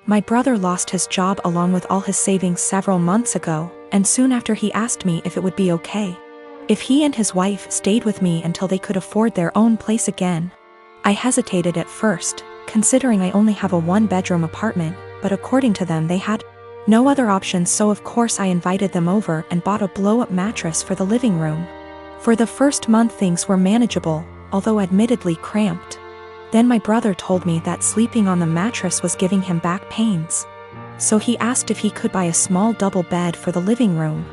My brother lost his job along with all his savings several months ago, and soon after he asked me if it would be okay if he and his wife stayed with me until they could afford their own place again. I hesitated at first, considering I only have a one-bedroom apartment, but according to them they had no other options, so of course I invited them over and bought a blow-up mattress for the living room. For the first month things were manageable, although admittedly cramped. Then my brother told me that sleeping on the mattress was giving him back pains. So he asked if he could buy a small double bed for the living room.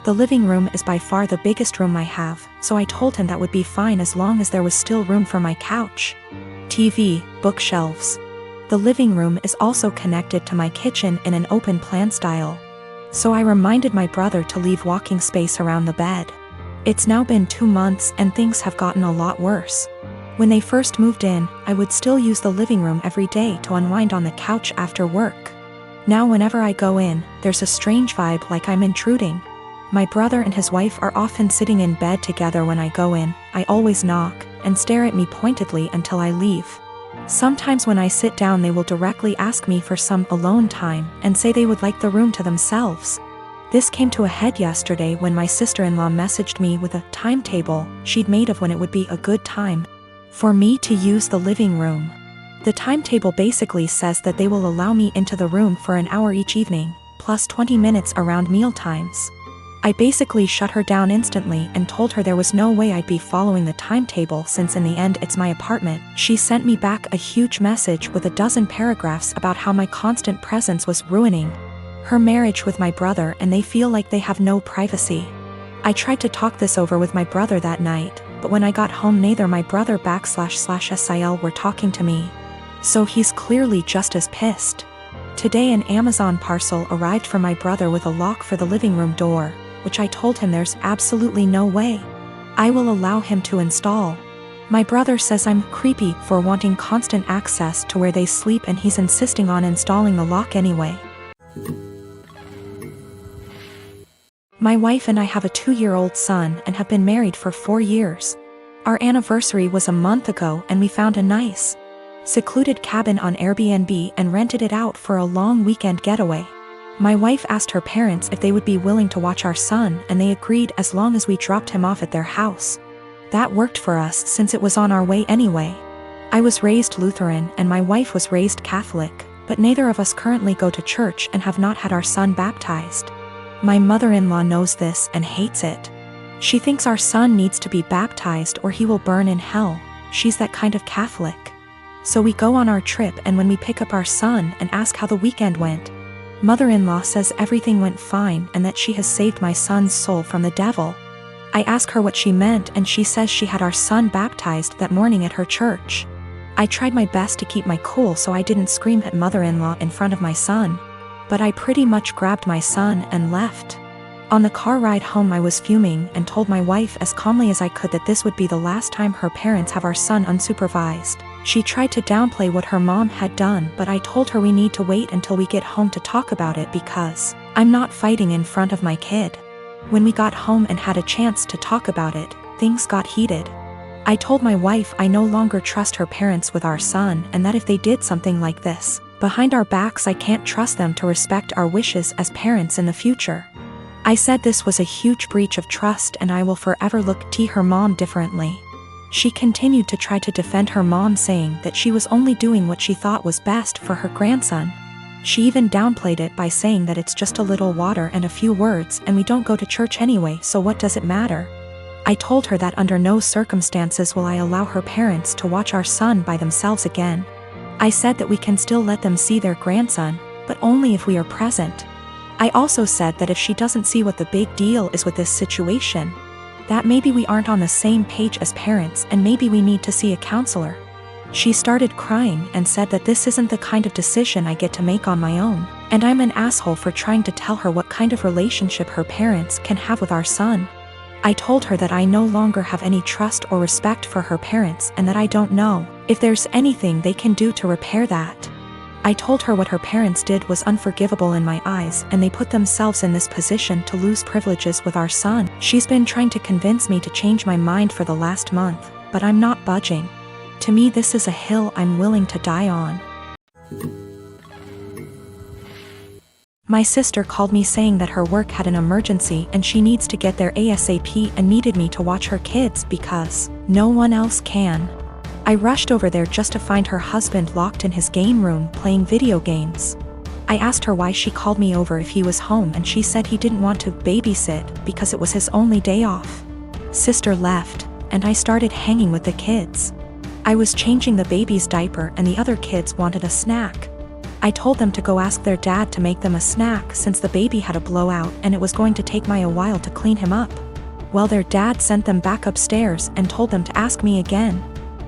The living room is by far the biggest room I have, so I told him that would be fine as long as there was still room for my couch, TV, bookshelves. The living room is also connected to my kitchen in an open plan style. So I reminded my brother to leave walking space around the bed. It's now been 2 months and things have gotten a lot worse. When they first moved in, I would still use the living room every day to unwind on the couch after work. Now whenever I go in, there's a strange vibe like I'm intruding. My brother and his wife are often sitting in bed together when I go in. I always knock and stare at me pointedly until I leave. Sometimes when I sit down they will directly ask me for some alone time and say they would like the room to themselves. This came to a head yesterday when my sister-in-law messaged me with a timetable she'd made of when it would be a good time for me to use the living room. The timetable basically says that they will allow me into the room for an hour each evening, plus 20 minutes around meal times. I basically shut her down instantly and told her there was no way I'd be following the timetable since in the end it's my apartment. She sent me back a huge message with a dozen paragraphs about how my constant presence was ruining her marriage with my brother and they feel like they have no privacy. I tried to talk this over with my brother that night, but when I got home neither my brother //SIL were talking to me. So he's clearly just as pissed. Today an Amazon parcel arrived for my brother with a lock for the living room door, which I told him there's absolutely no way I will allow him to install. My brother says I'm creepy for wanting constant access to where they sleep and he's insisting on installing the lock anyway. My wife and I have a 2-year-old son and have been married for 4 years. Our anniversary was a month ago and we found a nice, secluded cabin on Airbnb and rented it out for a long weekend getaway. My wife asked her parents if they would be willing to watch our son and they agreed as long as we dropped him off at their house. That worked for us since it was on our way anyway. I was raised Lutheran and my wife was raised Catholic, but neither of us currently go to church and have not had our son baptized. My mother-in-law knows this and hates it. She thinks our son needs to be baptized or he will burn in hell. She's that kind of Catholic. So we go on our trip and when we pick up our son and ask how the weekend went, mother-in-law says everything went fine and that she has saved my son's soul from the devil. I ask her what she meant and she says she had our son baptized that morning at her church. I tried my best to keep my cool so I didn't scream at mother-in-law in front of my son, but I pretty much grabbed my son and left. On the car ride home I was fuming and told my wife as calmly as I could that this would be the last time her parents have our son unsupervised. She tried to downplay what her mom had done, but I told her we need to wait until we get home to talk about it because I'm not fighting in front of my kid. When we got home and had a chance to talk about it, things got heated. I told my wife I no longer trust her parents with our son and that if they did something like this behind our backs I can't trust them to respect our wishes as parents in the future. I said this was a huge breach of trust and I will forever look at her mom differently. She continued to try to defend her mom, saying that she was only doing what she thought was best for her grandson. She even downplayed it by saying that it's just a little water and a few words and we don't go to church anyway, so what does it matter? I told her that under no circumstances will I allow her parents to watch our son by themselves again. I said that we can still let them see their grandson, but only if we are present. I also said that if she doesn't see what the big deal is with this situation, that maybe we aren't on the same page as parents and maybe we need to see a counselor. She started crying and said that this isn't the kind of decision I get to make on my own, and I'm an asshole for trying to tell her what kind of relationship her parents can have with our son. I told her that I no longer have any trust or respect for her parents and that I don't know if there's anything they can do to repair that. I told her what her parents did was unforgivable in my eyes and they put themselves in this position to lose privileges with our son. She's been trying to convince me to change my mind for the last month, but I'm not budging. To me this is a hill I'm willing to die on. My sister called me saying that her work had an emergency and she needs to get there ASAP and needed me to watch her kids because no one else can. I rushed over there just to find her husband locked in his game room playing video games. I asked her why she called me over if he was home, and she said he didn't want to babysit because it was his only day off. Sister left, and I started hanging with the kids. I was changing the baby's diaper and the other kids wanted a snack. I told them to go ask their dad to make them a snack since the baby had a blowout and it was going to take me a while to clean him up. Well, their dad sent them back upstairs and told them to ask me again.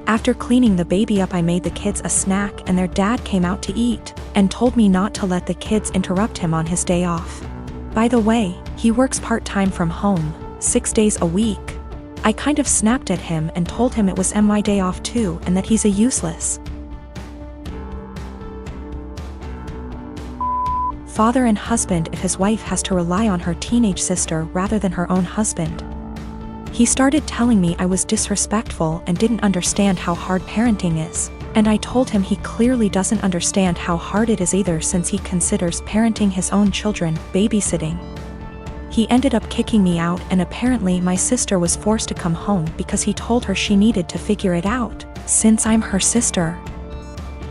After cleaning the baby up, I made the kids a snack and their dad came out to eat and told me not to let the kids interrupt him on his day off. By the way, he works part-time from home, 6 days a week. I kind of snapped at him and told him it was my day off too and that he's a useless father and husband if his wife has to rely on her teenage sister rather than her own husband. He started telling me I was disrespectful and didn't understand how hard parenting is, and I told him he clearly doesn't understand how hard it is either since he considers parenting his own children babysitting. He ended up kicking me out, and apparently my sister was forced to come home because he told her she needed to figure it out, since I'm her sister.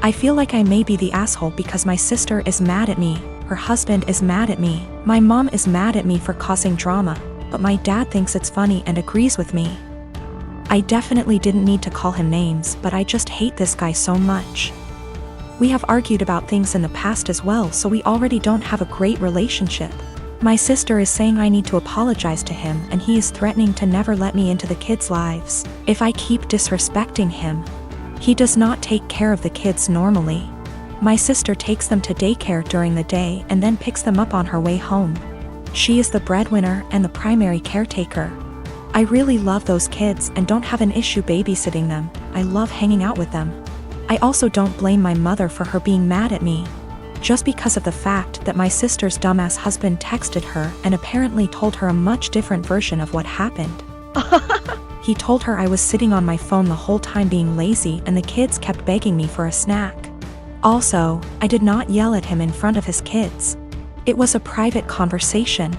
I feel like I may be the asshole because my sister is mad at me, her husband is mad at me, my mom is mad at me for causing drama, but my dad thinks it's funny and agrees with me. I definitely didn't need to call him names, but I just hate this guy so much. We have argued about things in the past as well, so we already don't have a great relationship. My sister is saying I need to apologize to him, and he is threatening to never let me into the kids' lives if I keep disrespecting him. He does not take care of the kids normally. My sister takes them to daycare during the day and then picks them up on her way home. She is the breadwinner and the primary caretaker. I really love those kids and don't have an issue babysitting them. I love hanging out with them. I also don't blame my mother for her being mad at me, just because of the fact that my sister's dumbass husband texted her and apparently told her a much different version of what happened. He told her I was sitting on my phone the whole time being lazy and the kids kept begging me for a snack. Also, I did not yell at him in front of his kids. It was a private conversation.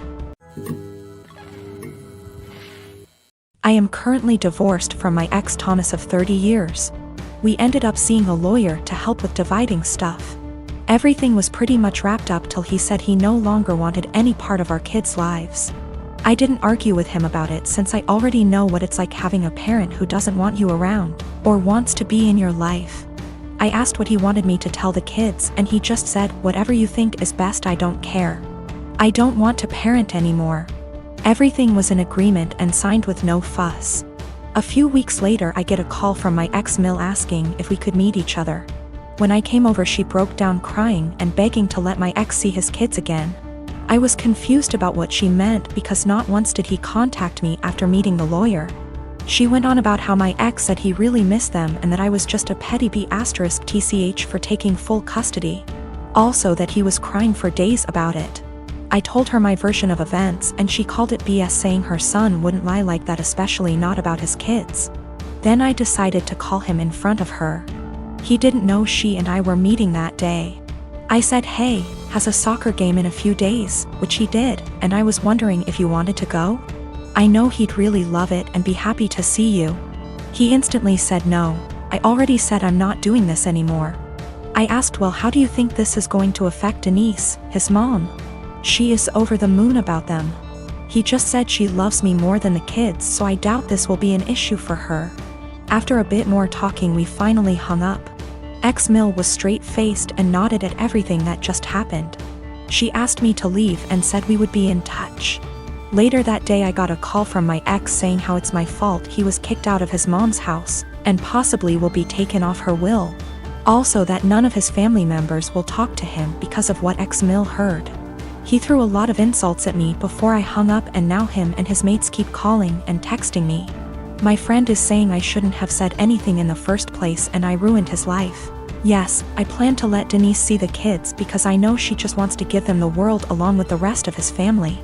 I am currently divorced from my ex Thomas of 30 years. We ended up seeing a lawyer to help with dividing stuff. Everything was pretty much wrapped up till he said he no longer wanted any part of our kids' lives. I didn't argue with him about it since I already know what it's like having a parent who doesn't want you around or wants to be in your life. I asked what he wanted me to tell the kids and he just said, "Whatever you think is best, I don't care. I don't want to parent anymore." Everything was in agreement and signed with no fuss. A few weeks later I get a call from my ex-mill asking if we could meet each other. When I came over, she broke down crying and begging to let my ex see his kids again. I was confused about what she meant because not once did he contact me after meeting the lawyer. She went on about how my ex said he really missed them and that I was just a petty B*TCH for taking full custody. Also that he was crying for days about it. I told her my version of events and she called it BS, saying her son wouldn't lie like that, especially not about his kids. Then I decided to call him in front of her. He didn't know she and I were meeting that day. I said, "Hey, has a soccer game in a few days," which he did, and I was wondering if you wanted to go? I know he'd really love it and be happy to see you. He instantly said no. I already said I'm not doing this anymore. I asked, "Well, how do you think this is going to affect Denise, his mom?" She is over the moon about them. He just said she loves me more than the kids, so I doubt this will be an issue for her. After a bit more talking, we finally hung up. Ex-Mill was straight-faced and nodded at everything that just happened. She asked me to leave and said we would be in touch. Later that day I got a call from my ex saying how it's my fault he was kicked out of his mom's house, and possibly will be taken off her will. Also that none of his family members will talk to him because of what ex-Mill heard. He threw a lot of insults at me before I hung up, and now him and his mates keep calling and texting me. My friend is saying I shouldn't have said anything in the first place and I ruined his life. Yes, I plan to let Denise see the kids because I know she just wants to give them the world along with the rest of his family.